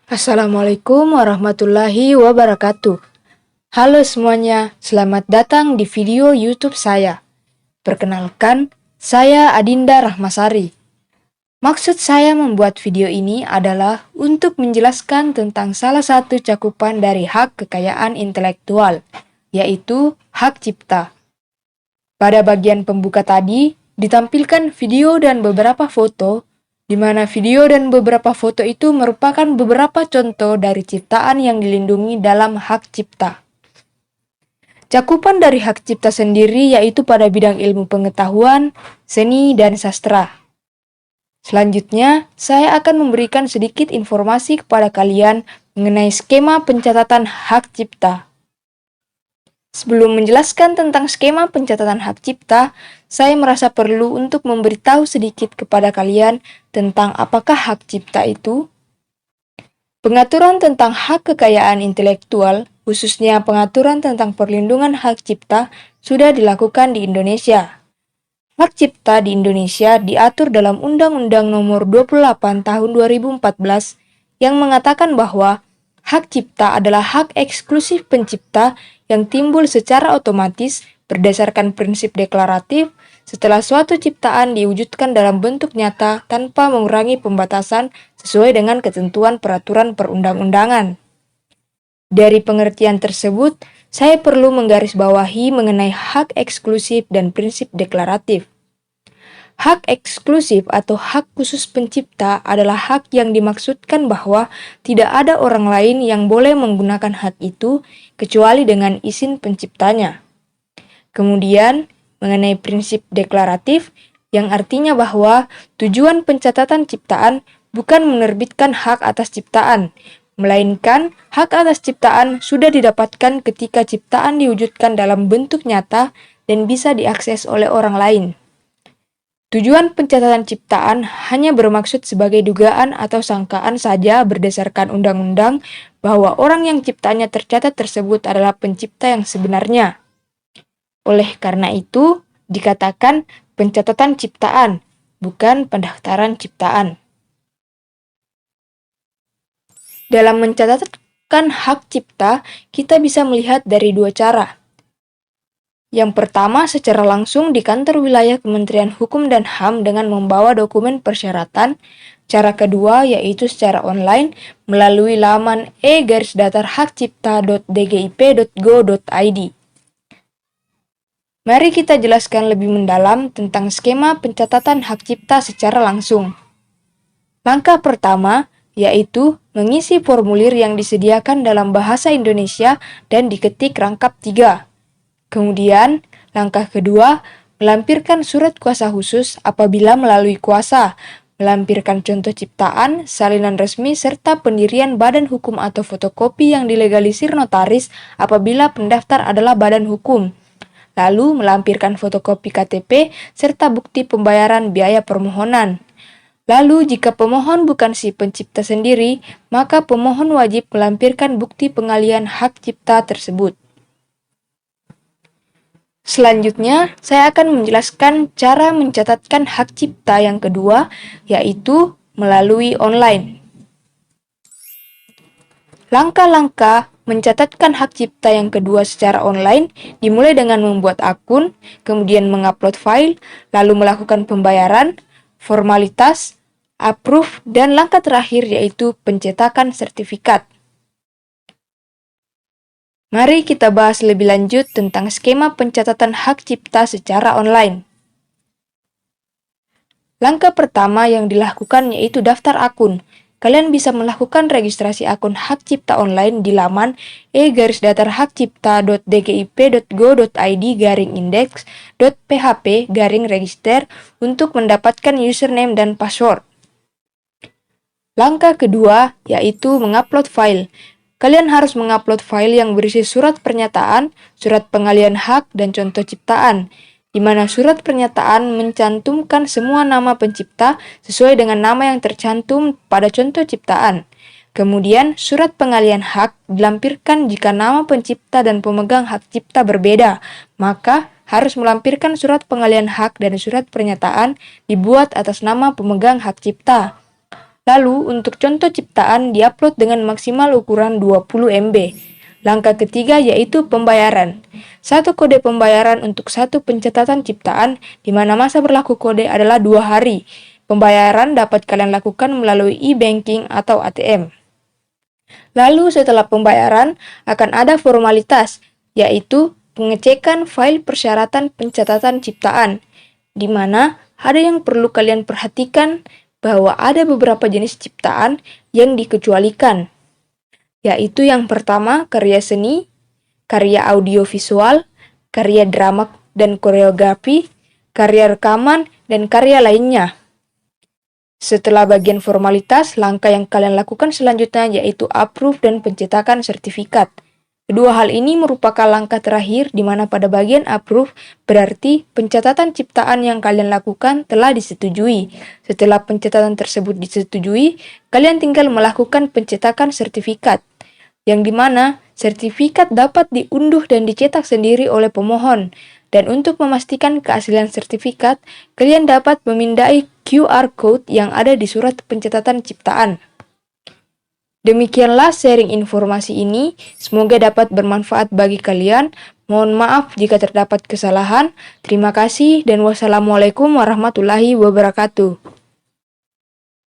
Assalamualaikum warahmatullahi wabarakatuh. Halo semuanya, selamat datang di video YouTube saya. Perkenalkan, saya Adinda Rahmasari. Maksud saya membuat video ini adalah untuk menjelaskan tentang salah satu cakupan dari hak kekayaan intelektual, yaitu hak cipta. Pada bagian pembuka tadi, ditampilkan video dan beberapa foto di mana video dan beberapa foto itu merupakan beberapa contoh dari ciptaan yang dilindungi dalam hak cipta. Cakupan dari hak cipta sendiri yaitu pada bidang ilmu pengetahuan, seni, dan sastra. Selanjutnya, saya akan memberikan sedikit informasi kepada kalian mengenai skema pencatatan hak cipta. Sebelum menjelaskan tentang skema pencatatan hak cipta, saya merasa perlu untuk memberitahu sedikit kepada kalian tentang apakah hak cipta itu. Pengaturan tentang hak kekayaan intelektual, khususnya pengaturan tentang perlindungan hak cipta, sudah dilakukan di Indonesia. Hak cipta di Indonesia diatur dalam Undang-Undang Nomor 28 Tahun 2014 yang mengatakan bahwa hak cipta adalah hak eksklusif pencipta yang timbul secara otomatis berdasarkan prinsip deklaratif setelah suatu ciptaan diwujudkan dalam bentuk nyata tanpa mengurangi pembatasan sesuai dengan ketentuan peraturan perundang-undangan. Dari pengertian tersebut, saya perlu menggarisbawahi mengenai hak eksklusif dan prinsip deklaratif. Hak eksklusif atau hak khusus pencipta adalah hak yang dimaksudkan bahwa tidak ada orang lain yang boleh menggunakan hak itu kecuali dengan izin penciptanya. Kemudian, mengenai prinsip deklaratif, yang artinya bahwa tujuan pencatatan ciptaan bukan menerbitkan hak atas ciptaan, melainkan hak atas ciptaan sudah didapatkan ketika ciptaan diwujudkan dalam bentuk nyata dan bisa diakses oleh orang lain. Tujuan pencatatan ciptaan hanya bermaksud sebagai dugaan atau sangkaan saja berdasarkan undang-undang bahwa orang yang ciptanya tercatat tersebut adalah pencipta yang sebenarnya. Oleh karena itu, dikatakan pencatatan ciptaan, bukan pendaftaran ciptaan. Dalam mencatatkan hak cipta, kita bisa melihat dari dua cara. Yang pertama, secara langsung di kantor wilayah Kementerian Hukum dan HAM dengan membawa dokumen persyaratan. Cara kedua yaitu secara online melalui laman e-hakcipta.dgip.go.id. Mari kita jelaskan lebih mendalam tentang skema pencatatan hak cipta secara langsung. Langkah pertama yaitu mengisi formulir yang disediakan dalam bahasa Indonesia dan diketik rangkap 3. Kemudian, langkah kedua, melampirkan surat kuasa khusus apabila melalui kuasa, melampirkan contoh ciptaan, salinan resmi, serta pendirian badan hukum atau fotokopi yang dilegalisir notaris apabila pendaftar adalah badan hukum. Lalu, melampirkan fotokopi KTP serta bukti pembayaran biaya permohonan. Lalu, jika pemohon bukan si pencipta sendiri, maka pemohon wajib melampirkan bukti pengalihan hak cipta tersebut. Selanjutnya, saya akan menjelaskan cara mencatatkan hak cipta yang kedua, yaitu melalui online. Langkah-langkah mencatatkan hak cipta yang kedua secara online dimulai dengan membuat akun, kemudian mengupload file, lalu melakukan pembayaran, formalitas, approve, dan langkah terakhir yaitu pencetakan sertifikat. Mari kita bahas lebih lanjut tentang skema pencatatan hak cipta secara online. Langkah pertama yang dilakukan yaitu daftar akun. Kalian bisa melakukan registrasi akun hak cipta online di laman e-daftarhakcipta.dgip.go.id/index.php/register untuk mendapatkan username dan password. Langkah kedua yaitu mengupload file. Kalian harus mengupload file yang berisi surat pernyataan, surat pengalihan hak, dan contoh ciptaan, di mana surat pernyataan mencantumkan semua nama pencipta sesuai dengan nama yang tercantum pada contoh ciptaan. Kemudian, surat pengalihan hak dilampirkan jika nama pencipta dan pemegang hak cipta berbeda, maka harus melampirkan surat pengalihan hak dan surat pernyataan dibuat atas nama pemegang hak cipta. Lalu, untuk contoh ciptaan diupload dengan maksimal ukuran 20 MB. Langkah ketiga yaitu pembayaran. Satu kode pembayaran untuk satu pencatatan ciptaan, di mana masa berlaku kode adalah 2 hari. Pembayaran dapat kalian lakukan melalui e-banking atau ATM. Lalu setelah pembayaran, akan ada formalitas, yaitu pengecekan file persyaratan pencatatan ciptaan, di mana ada yang perlu kalian perhatikan bahwa ada beberapa jenis ciptaan yang dikecualikan, yaitu yang pertama karya seni, karya audiovisual, karya drama dan koreografi, karya rekaman, dan karya lainnya. Setelah bagian formalitas, langkah yang kalian lakukan selanjutnya yaitu approve dan pencetakan sertifikat. Kedua hal ini merupakan langkah terakhir di mana pada bagian approve berarti pencatatan ciptaan yang kalian lakukan telah disetujui. Setelah pencatatan tersebut disetujui, kalian tinggal melakukan pencetakan sertifikat, yang dimana sertifikat dapat diunduh dan dicetak sendiri oleh pemohon. Dan untuk memastikan keaslian sertifikat, kalian dapat memindai QR code yang ada di surat pencatatan ciptaan. Demikianlah sharing informasi ini, semoga dapat bermanfaat bagi kalian. Mohon maaf jika terdapat kesalahan. Terima kasih dan wassalamualaikum warahmatullahi wabarakatuh.